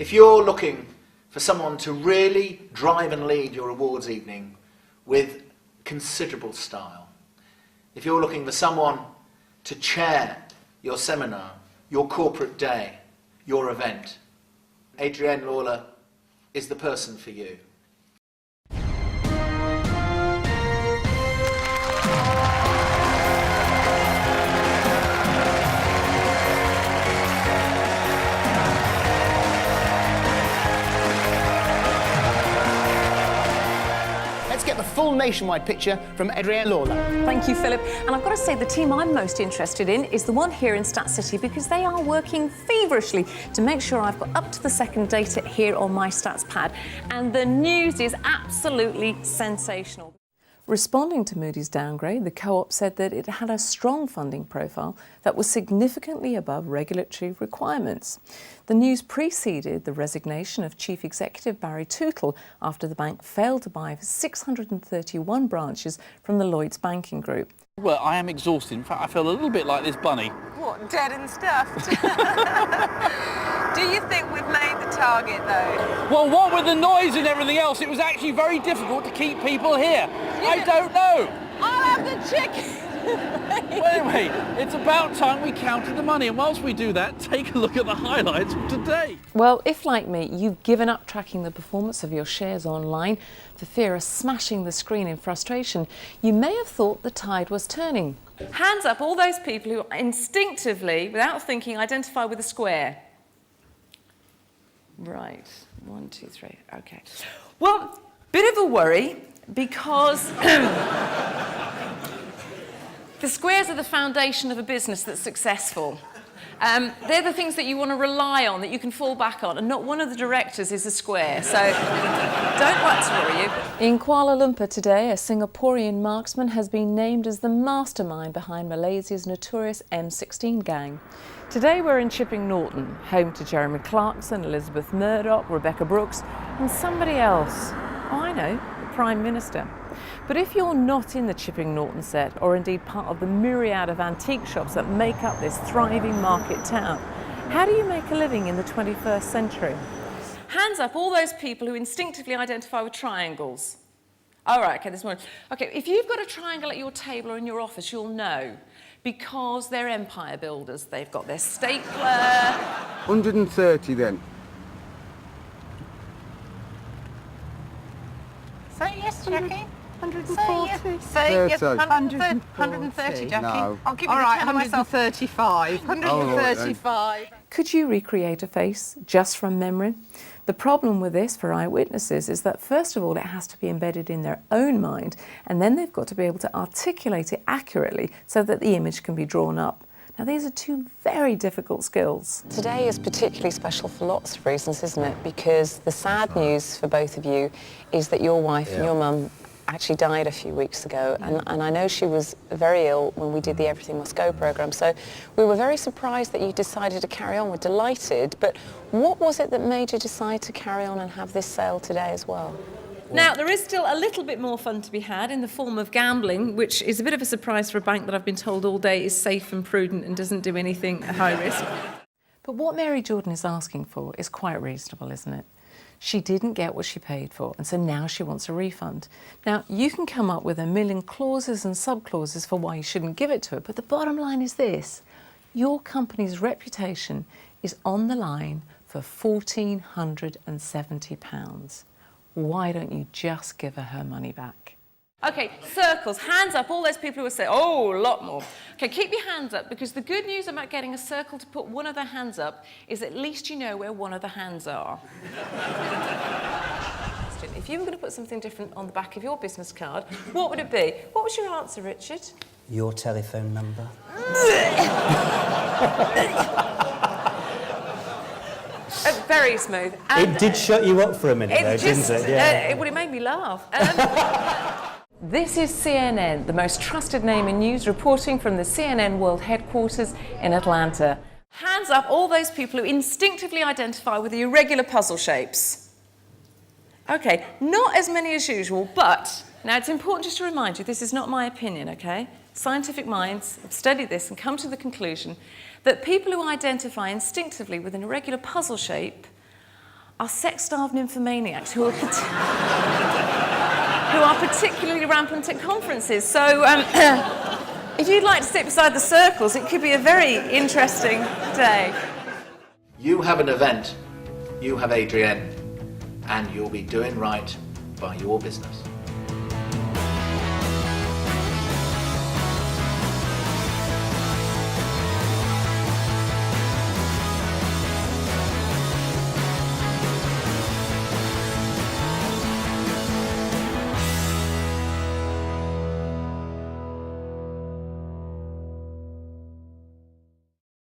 If you're looking for someone to really drive and lead your awards evening with considerable style, if you're looking for someone to chair your seminar, your corporate day, your event, Adrienne Lawler is the person for you. Let's get the full nationwide picture from Adrienne Lawler. Thank you, Philip. And I've got to say, the team I'm most interested in is the one here in Stat City, because they are working feverishly to make sure I've got up-to-the-second data here on my stats pad. And the news is absolutely sensational. Responding to Moody's downgrade, the Co-op said that it had a strong funding profile that was significantly above regulatory requirements. The news preceded the resignation of Chief Executive Barry Tootle after the bank failed to buy 631 branches from the Lloyds banking group. Well, I am exhausted. In fact, I feel a little bit like this bunny. What, dead and stuffed? Do you think we've made the target, though? Well, what with the noise and everything else, it was actually very difficult to keep people here. I don't know. I'll have the chicken. Well, anyway, it's about time we counted the money, and whilst we do that, take a look at the highlights of today. Well, if, like me, you've given up tracking the performance of your shares online for fear of smashing the screen in frustration, you may have thought the tide was turning. Hands up all those people who instinctively, without thinking, identify with a square. Right, 1, 2, 3, okay. Well, bit of a worry, because the squares are the foundation of a business that's successful. They're the things that you want to rely on, that you can fall back on, and not one of the directors is a square, so don't let it worry you. In Kuala Lumpur today, a Singaporean marksman has been named as the mastermind behind Malaysia's notorious M16 gang. Today we're in Chipping Norton, home to Jeremy Clarkson, Elizabeth Murdoch, Rebecca Brooks, and somebody else. Oh, I know, the Prime Minister. But if you're not in the Chipping Norton set, or indeed part of the myriad of antique shops that make up this thriving market town, how do you make a living in the 21st century? Hands up all those people who instinctively identify with triangles. All right, okay, this one. Okay, if you've got a triangle at your table or in your office, you'll know, because they're empire builders. They've got their stapler. 130 then. Say yes, Jackie. 140. Say yes. 130, Jackie. No. I'll give you All the right, 10 myself. 135. 135. Could you recreate a face just from memory? The problem with this for eyewitnesses is that, first of all, it has to be embedded in their own mind, and then they've got to be able to articulate it accurately so that the image can be drawn up. Now, these are two very difficult skills. Today is particularly special for lots of reasons, isn't it? Because the sad news for both of you is that your wife and your mum actually died a few weeks ago, and I know she was very ill when we did the Everything Must Go programme, so we were very surprised that you decided to carry on. We're delighted, but what was it that made you decide to carry on and have this sale today as well? Now, there is still a little bit more fun to be had in the form of gambling, which is a bit of a surprise for a bank that I've been told all day is safe and prudent and doesn't do anything at high risk. But what Mary Jordan is asking for is quite reasonable, isn't it? She didn't get what she paid for, and so now she wants a refund. Now, you can come up with a million clauses and sub-clauses for why you shouldn't give it to her, but the bottom line is this. Your company's reputation is on the line for £1,470. Why don't you just give her money back? Okay, circles, hands up, all those people who will say, oh, a lot more. Okay, keep your hands up, because the good news about getting a circle to put one of their hands up is at least you know where one of the hands are. If you were going to put something different on the back of your business card, what would it be? What was your answer, Richard? Your telephone number. Very smooth. It did shut you up for a minute, though, didn't it? Yeah. Well, it made me laugh. This is CNN, the most trusted name in news, reporting from the CNN World Headquarters in Atlanta. Hands up all those people who instinctively identify with the irregular puzzle shapes. Okay, not as many as usual, but now it's important just to remind you, this is not my opinion, okay? Scientific minds have studied this and come to the conclusion that people who identify instinctively with an irregular puzzle shape are sex-starved nymphomaniacs who are particularly rampant at conferences. So if you'd like to sit beside the circles, it could be a very interesting day. You have an event, you have Adrienne, and you'll be doing right by your business.